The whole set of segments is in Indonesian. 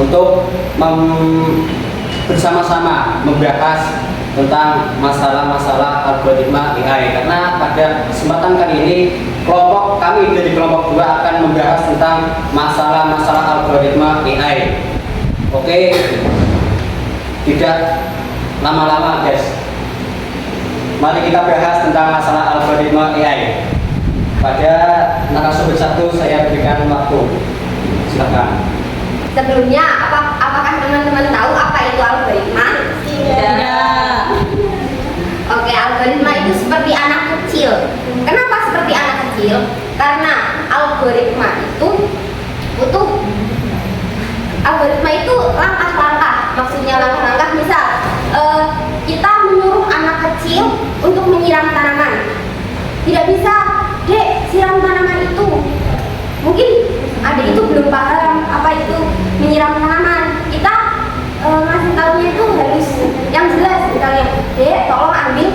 untuk bersama-sama membahas tentang masalah-masalah algoritma AI, karena pada kesempatan kali ini kelompok kami dari kelompok 2 akan membahas tentang masalah-masalah algoritma AI. Oke, tidak lama-lama guys, mari kita bahas tentang masalah algoritma AI. Pada narasumber 1 saya berikan waktu, silakan. Sebelumnya, apakah teman-teman tahu apa itu algoritma? Tidak. Oke, algoritma itu seperti anak kecil. Kenapa seperti anak kecil? Karena algoritma itu langkah-langkah. Maksudnya langkah-langkah, misal kita menyuruh anak kecil untuk menyiram tanaman. Tidak bisa, Dek, siram tanaman itu. Mungkin adik itu belum paham apa itu menyiram tanaman. Kita ngasih tahunya itu harus yang jelas, misalnya, Dek, tolong ambil.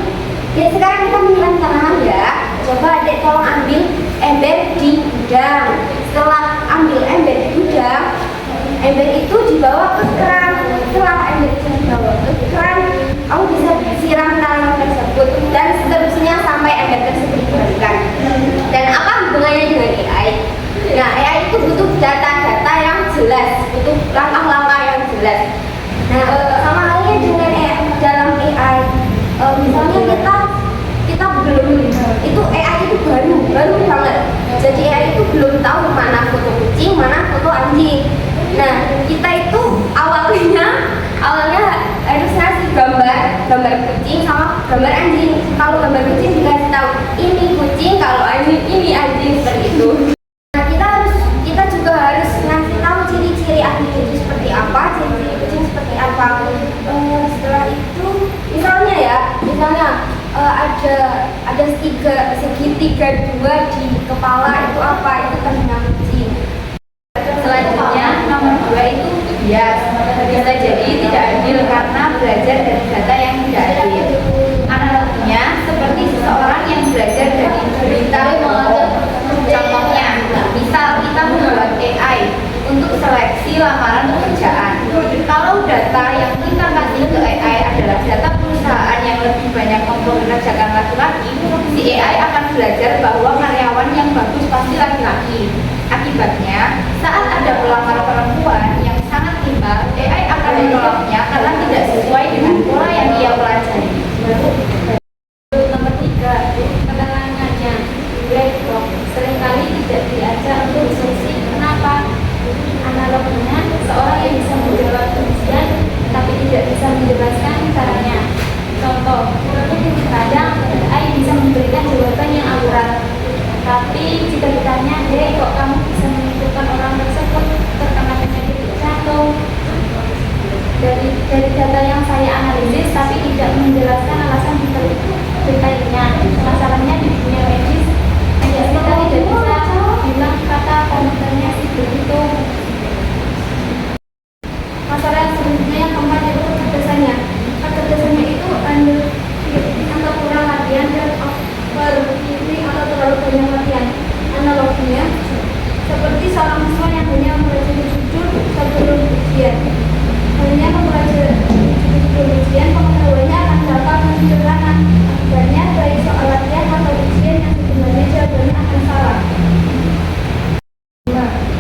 Dek, sekarang kita menyiram tanaman ya. Coba Dek tolong ambil ember di gudang. Setelah ambil ember di gudang, ember itu dibawa ke keran. Setelah ember itu dibawa ke keran, kamu bisa siram tanaman tersebut dan seterusnya sampai ember tersebut dikembalikan. Dan apa hubungannya dengan AI? Nah, AI itu butuh data-data yang jelas, butuh langkah-langkah yang jelas. Nah, sama halnya dengan AI, dalam AI, misalnya kita belum, itu AI itu baru banget. Jadi AI itu belum tahu mana foto kucing, mana foto anjing. Nah, kita itu awalnya harus ngasih gambar kucing sama gambar anjing. Kalau gambar kucing dikasih tahu ini kucing, kalau anjing ini anjing, seperti itu. Kita juga harus ngasih tahu ciri-ciri anjing itu seperti apa, ciri-ciri kucing seperti apa. Setelah itu, misalnya ada segitiga 2 di kepala, itu apa? Itu telinga kucing. Selanjutnya nomor 2 itu bias. Bisa jadi tidak adil karena belajar dari data yang tidak adil. Analoginya seperti seseorang yang belajar dari berita. Contohnya, misal kita membuat AI untuk seleksi lamaran pekerjaan. Kalau data yang kita kasih ke AI adalah data perusahaan yang lebih banyak mempekerjakan laki-laki, si AI akan belajar bahwa karyawan yang bagus pasti laki-laki. Akibatnya, saat ada pelamar perempuan yang sangat timbal, AI akan menolaknya karena tidak sesuai dengan pola yang ia pelajari. Nomor 3, keterangannya black box seringkali tidak diajak untuk diskusi. Kenapa? Analoginya, seorang yang bisa menjawab ujian tapi tidak bisa menjelaskan caranya. Contoh, kadang AI bisa memberikan jawaban yang akurat, tapi jika ditanya, Dek, kok kamu bisa menentukan orang tersebut terkena penyakit jantung? Dari data yang saya analisis tapi tidak menjelaskan alasan detailnya. Masalahnya di dunia medis, kita tidak bisa bilang kata komentarnya sih begitu. Masalah yang selanjutnya yang keempat itu kecerdasannya. Kecerdasannya itu atau kurang latihan dan overthinking atau terlalu banyak latihan. Analoginya seperti seorang siswa yang hanya mempelajari judul sebelum ujian. Hanya mempelajari judul sebelum ujian, pengetahuannya akan dapat sederhana. Akibatnya baik soal latihan atau ujian yang sebenarnya jawabannya akan salah.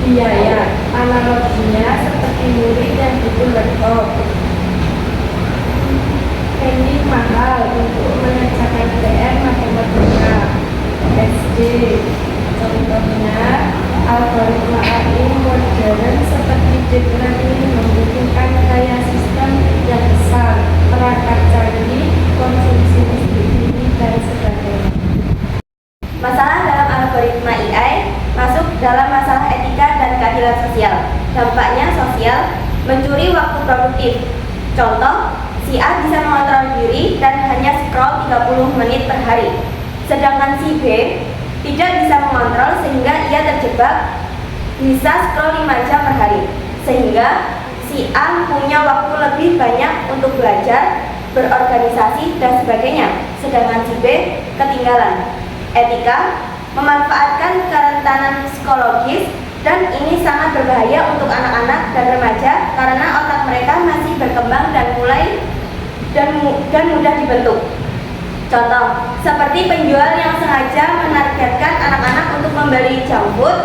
Biaya analoginya seperti murid yang butuh laptop. Spending mahal untuk mengerjakan PR matematika SD. Contohnya, algoritma AI modern seperti deep learning membutuhkan daya sistem yang besar, perangkat canggih, konsumsi listrik tinggi, dan sebagainya. Masalah dalam algoritma AI masuk dalam masalah etika dan keadilan sosial. Dampaknya sosial, mencuri waktu produktif. Contoh, si A bisa mengontrol diri dan hanya scroll 30 menit per hari. Sedangkan si B tidak bisa mengontrol sehingga ia terjebak bisa scroll 5 jam per hari. Sehingga si A punya waktu lebih banyak untuk belajar, berorganisasi, dan sebagainya. Sedangkan si B ketinggalan. Etika, memanfaatkan kerentanan psikologis Dan ini sangat berbahaya untuk anak-anak dan remaja karena otak mereka masih berkembang dan mudah dibentuk. Contoh, seperti penjual yang sengaja menargetkan anak-anak untuk membeli junk food,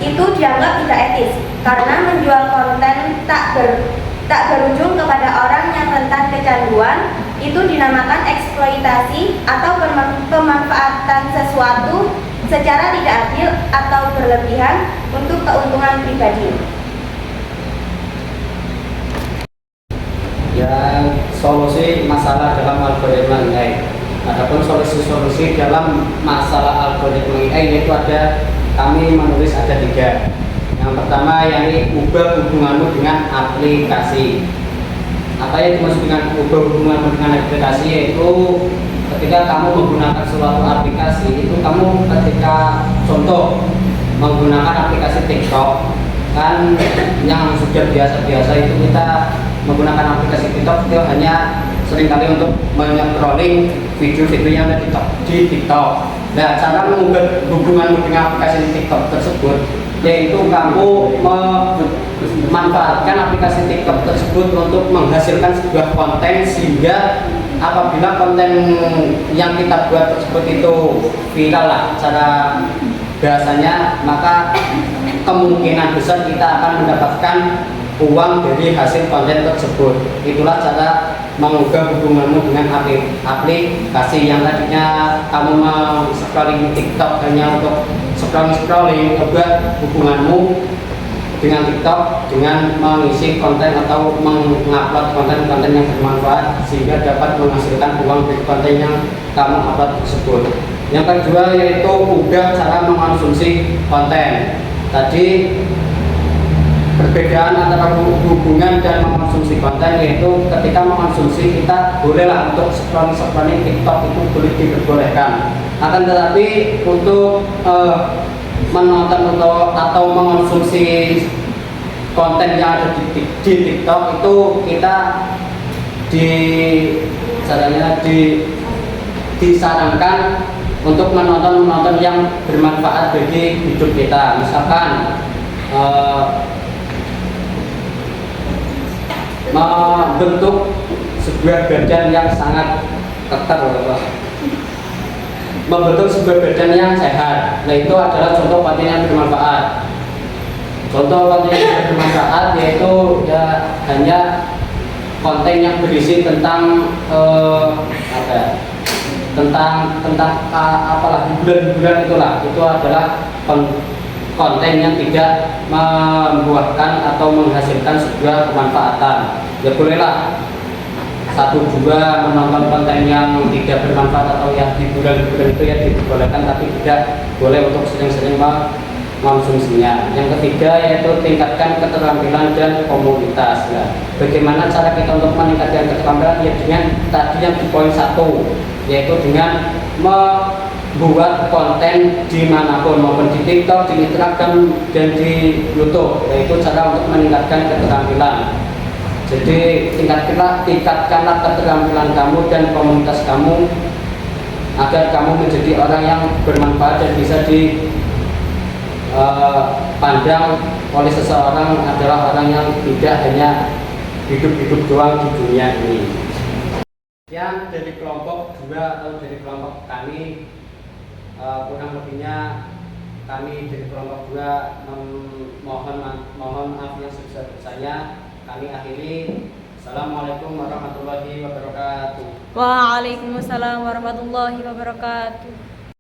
itu dianggap tidak etis karena menjual konten tak berujung kepada orang yang rentan kecanduan itu dinamakan eksploitasi atau pemanfaatan sesuatu secara tidak adil atau berlebihan untuk keuntungan pribadi. Ya, solusi masalah dalam algoritma AI. Adapun solusi-solusi dalam masalah algoritma AI yaitu kami menulis ada 3. Yang pertama yakni ubah hubunganmu dengan aplikasi. Apa yang dimaksud dengan ubah hubunganmu dengan aplikasi yaitu ketika kamu menggunakan suatu aplikasi itu kamu ketika contoh menggunakan aplikasi TikTok kan yang sudah biasa-biasa itu kita menggunakan aplikasi TikTok itu hanya seringkali untuk menycrolling video-video yang ada di TikTok. Nah, cara mengubah hubunganmu dengan aplikasi TikTok tersebut yaitu kamu memanfaatkan aplikasi TikTok tersebut untuk menghasilkan sebuah konten sehingga apabila konten yang kita buat tersebut itu viral lah cara bahasanya, maka kemungkinan besar kita akan mendapatkan uang dari hasil konten tersebut. Itulah cara mengubah hubunganmu dengan aplikasi yang tadinya kamu scrolling TikTok hanya untuk scrolling, ubah hubunganmu dengan TikTok dengan mengisi konten atau mengupload konten-konten yang bermanfaat sehingga dapat menghasilkan uang dari konten yang kamu upload tersebut. Yang kedua yaitu ubah cara mengkonsumsi konten. Tadi perbedaan antara hubungan dan mengkonsumsi konten yaitu ketika mengkonsumsi kita bolehlah untuk scrolling TikTok itu boleh diperbolehkan. Akan tetapi untuk menonton atau mengkonsumsi konten yang ada di TikTok itu kita disarankan untuk menonton yang bermanfaat bagi hidup kita. Misalkan membentuk sebuah badan yang sangat keker, membentuk sebuah badan yang sehat. Nah, itu adalah contoh konten yang bermanfaat. Contoh konten yang bermanfaat yaitu ya hanya konten yang berisi tentang apalah hiburan itulah. Itu adalah konten yang tidak membuahkan atau menghasilkan sebuah kemanfaatan. Ya bolehlah 1-2 menonton konten yang tidak bermanfaat atau yang hiburan itu ya dibolehkan, tapi tidak boleh untuk sering-sering mengkonsumsinya. Yang ketiga yaitu tingkatkan keterampilan dan komunitas. Nah, bagaimana cara kita untuk meningkatkan keterampilan? Ya dengan tadi yang di poin 1 yaitu dengan membuat konten dimanapun, maupun di TikTok, di Instagram, dan di YouTube. Yaitu cara untuk meningkatkan keterampilan. Jadi tingkatkanlah keterampilan kamu dan komunitas kamu agar kamu menjadi orang yang bermanfaat dan bisa dipandang oleh seseorang adalah orang yang tidak hanya hidup doang di dunia ini. Yang dari kelompok 2 atau dari kelompok kami kurang lebihnya kami dari kelompok 2 mohon maaf yang sebesar-besarnya. Kami akhiri. Assalamualaikum warahmatullahi wabarakatuh. Waalaikumsalam warahmatullahi wabarakatuh.